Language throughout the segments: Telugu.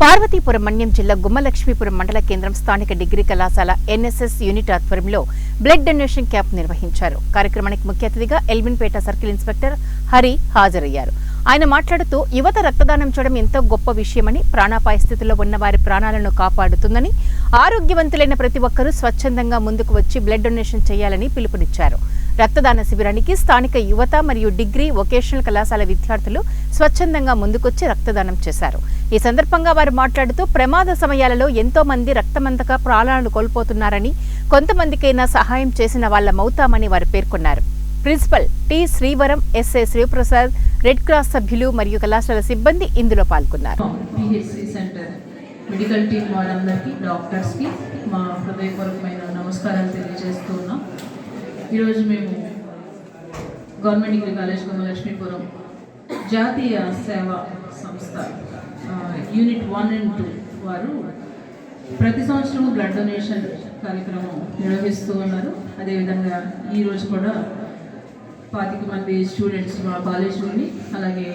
పార్వతీపురం మన్యం జిల్లా గుమ్మలక్ష్మీపురం మండల కేంద్రం స్థానిక డిగ్రీ కళాశాల ఎన్ఎస్ఎస్ యూనిట్ ఆధ్వర్యంలో బ్లడ్ డొనేషన్ క్యాంప్ నిర్వహించారు. కార్యక్రమానికి ముఖ్య అతిథిగా ఎల్విన్పేట సర్కిల్ ఇన్స్పెక్టర్ హరి హాజరయ్యారు. ఆయన మాట్లాడుతూ యువత రక్తదానం చేయడం ఎంతో గొప్ప విషయమని, ప్రాణాపాయ స్థితిలో ఉన్న వారి ప్రాణాలను కాపాడుతుందని, ఆరోగ్యవంతులైన ప్రతి ఒక్కరూ స్వచ్ఛందంగా ముందుకు వచ్చి బ్లడ్ డొనేషన్ చేయాలని పిలుపునిచ్చారు. రక్తదాన శిబిరానికి స్థానిక యువత మరియు డిగ్రీ వొకేషనల్ కళాశాల విద్యార్థులు స్వచ్ఛందంగా ముందుకొచ్చి రక్తదానం చేశారు. ఈ సందర్భంగా వారు మాట్లాడుతూ ప్రమాద సమయాలలో ఎంతో మంది రక్తమందక ప్రాణాలను కోల్పోతున్నారని, కొంతమందికైనా సహాయం చేసిన వాళ్ళమవుతామని వారు పేర్కొన్నారు. Principal T Srivaram, S A Sivaprasad, red cross సభ్యులు మరియు కళాశాల సిబ్బంది ఇందులో పాల్గొన్నారు. మెడికల్ టీం వాళ్ళందరికీ, డాక్టర్స్కి మా హృదయపూర్వకమైన నమస్కారాలు తెలియజేస్తూ ఉన్నాం. ఈరోజు మేము గవర్నమెంట్ డిగ్రీ కాలేజ్ గుమ్మలక్ష్మీపురం జాతీయ సేవా సంస్థ యూనిట్ 1 and 2 వారు ప్రతి సంవత్సరం బ్లడ్ డొనేషన్ కార్యక్రమం నిర్వహిస్తూ ఉన్నారు. అదేవిధంగా ఈరోజు కూడా 25 మంది స్టూడెంట్స్ మా కాలేజ్ నుండి, అలాగే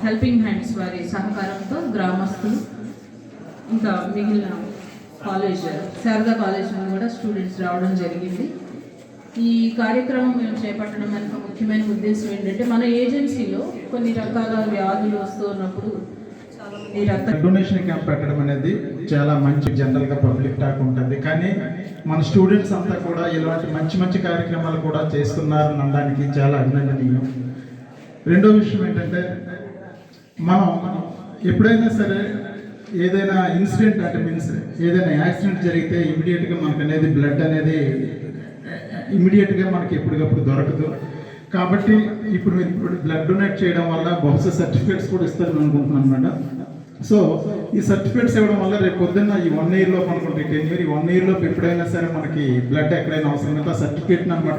హెల్పింగ్ హ్యాండ్స్ వారి సహకారంతో గ్రామస్తులు, ఇంకా మిగిలిన కాలేజ్ శారదా కాలేజ్ నుండి కూడా స్టూడెంట్స్ రావడం జరిగింది. ఈ కార్యక్రమం మేము చేపట్టడం వెనుక ముఖ్యమైన ఉద్దేశం ఏంటంటే, మన ఏజెన్సీలో కొన్ని రకాల వ్యాధులు వస్తూ ఉన్నప్పుడు ఈ డొనేషన్ క్యాంప్ పెట్టడం అనేది చాలా మంచి, జనరల్గా పబ్లిక్ టాక్ ఉంటుంది. కానీ మన స్టూడెంట్స్ అంతా కూడా ఇలాంటి మంచి మంచి కార్యక్రమాలు కూడా చేస్తున్నారు అనడానికి చాలా అభినందనీయం. రెండో విషయం ఏంటంటే, మనం ఎప్పుడైనా సరే ఏదైనా ఇన్సిడెంట్ అంటే మీన్స్ ఏదైనా యాక్సిడెంట్ జరిగితే ఇమీడియట్గా మనకు అనేది బ్లడ్ అనేది ఇమీడియట్గా మనకి ఎప్పటికప్పుడు దొరకదు. కాబట్టి ఇప్పుడు బ్లడ్ డొనేట్ చేయడం వల్ల బహుశా సర్టిఫికేట్స్ కూడా ఇస్తారని అనుకుంటున్నాను మేడం. సో ఈ సర్టిఫికేట్స్ ఇవ్వడం వల్ల రేపు పొద్దున్న ఈ 1 year లోపు అనుకుంటే 10 year, ఈ 1 year లోపు ఎప్పుడైనా సరే మనకి బ్లడ్ ఎక్కడైనా అవసరం అయితే ఆ సర్టిఫికేట్ని అనమాట